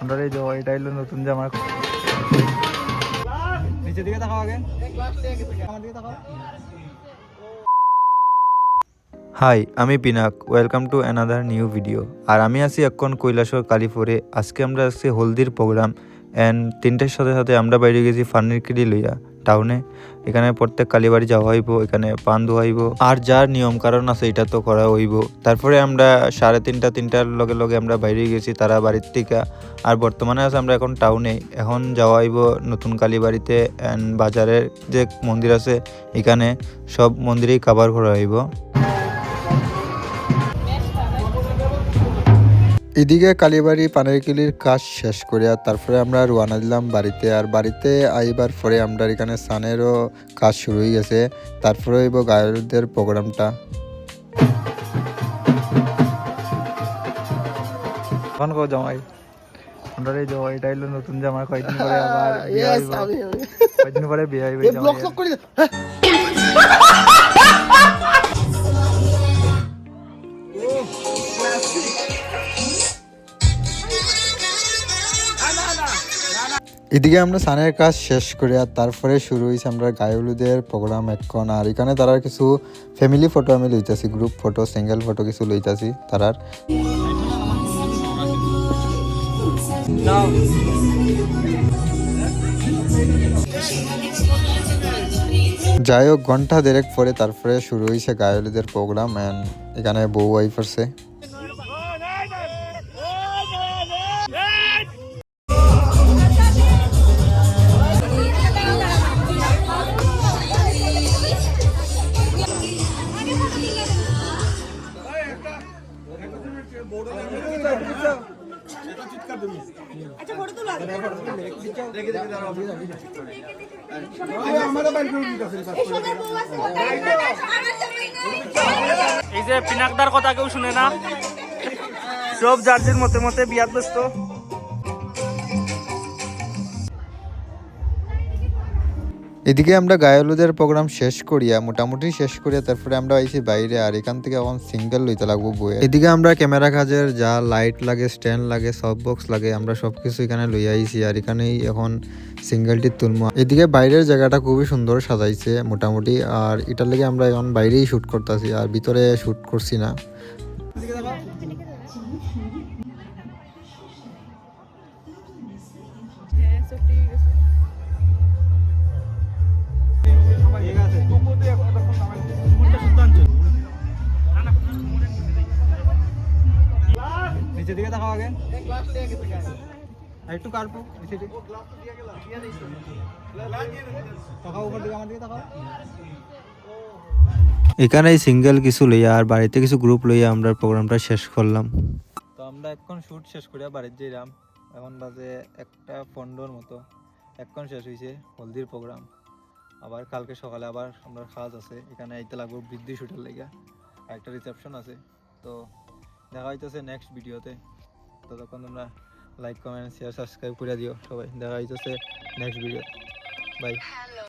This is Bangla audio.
আমরা এই যে এটা হলো নতুন জামা। নিচের দিকে তাকাও আগে, আমার দিকে তাকাও। হাই, আমি Pinak. Welcome to another new video. আর আমি আছি এখন কৈলাসর কালীপুরে। আজকে আমরা আছি হলদির প্রোগ্রাম অ্যান্ড 3টার সাথে সাথে আমরা বাইরে গেছি ফার্নিরকিরি লইয়া টাউনে। এখানে প্রত্যেক কালীবাড়ি যাওয়া হইব, এখানে পান ধোয়াইব আর যার নিয়ম কারণ আছে এটা তো করা হইব। তারপরে আমরা 3:30-3টার লগে লগে আমরা বাইরে গেছি তারা বাড়ির থেকে। আর বর্তমানে আছে আমরা এখন টাউনে। এখন যাওয়া হইব নতুন কালীবাড়িতে অ্যান্ড বাজারের যে মন্দির আছে এখানে সব মন্দিরেই কাভার করা হইব। এদিকে কালীবাড়ি পানেরকিলির কাজ শেষ করিয়া তারপরে আমরা রওনা দিলাম বাড়িতে। আর বাড়িতে আইবার পরে আমরা এখানে সানেরও কাজ শুরু হয়ে গেছে। তারপরে হইব গায়কদের প্রোগ্রামটা। এখন কো জামাই আমরা এই যে এটা হলো নতুন জামা, কয়েকদিন পরে আবার বিয়ে হইব, কয়েকদিন পরে বিয়ে হইব জামাই। এদিকে আমরা সানের কাজ শেষ করে আর তারপরে শুরু হয়েছে আমরা গায়কদের প্রোগ্রাম এখন। আর এখানে তারা কিছু ফ্যামিলি ফটো আমি লইতাছি, গ্রুপ ফটো, সিঙ্গেল ফটো কিছু লইতাছি তারার। যাই হোক, ঘন্টা দেড়েক পরে তারপরে শুরু হয়েছে গায়কদের প্রোগ্রাম অ্যান্ড এখানে বউ ওয়াইফ আছে। এই যে পিনাকদার কথা কেউ শুনে না, সব জার্জির মতে মতে বিয়াত ব্যস্ত। এদিকে আমরা গায়কদের প্রোগ্রাম মোটামুটি শেষ করিয়া তারপরে আমরা আইছি বাইরে। আর এখান থেকে এখন সিঙ্গেল লইতে লাগবো বইয়ে। এদিকে আমরা ক্যামেরা কাজের যা লাইট লাগে, স্ট্যান্ড লাগে, সব বক্স লাগে, আমরা সবকিছু এখানে লইয়া আইছি। আর এখানেই এখন সিঙ্গেলটি তুলবো। এদিকে বাইরের জায়গাটা খুবই সুন্দর সাজাইছে মোটামুটি। আর এটার লেগে আমরা এখন বাইরেই শুট করতেছি, আর ভিতরে শুট করছি না। নিচের দিকে তাকাও আগে, একটু কাটবো নিচে দিকে তাকাও, উপর দিকে আমার দিকে তাকাও। এখানে সিঙ্গেল কিছু লইয়া আর বাড়িতে কিছু গ্রুপ লইয়া আমরা প্রোগ্রামটা শেষ করলাম। তো আমরা এখন শুট শেষ করিয়া বাড়িতে যাইলাম। এখন বাজে 1:15 মতো। এখন শেষ হয়েছে হলদির প্রোগ্রাম। আবার কালকে সকালে আবার আমরা কাজ আছে, এখানে আইতে লাগবো বৃদ্ধি শুটের লেগে, একটা রিসেপশন আছে। তো দেখা হইতেছে নেক্সট ভিডিওতে। ততক্ষণ তোমরা লাইক, কমেন্ট, শেয়ার, সাবস্ক্রাইব করে দিও সবাই। দেখা হইতেছে নেক্সট ভিডিও। বাই।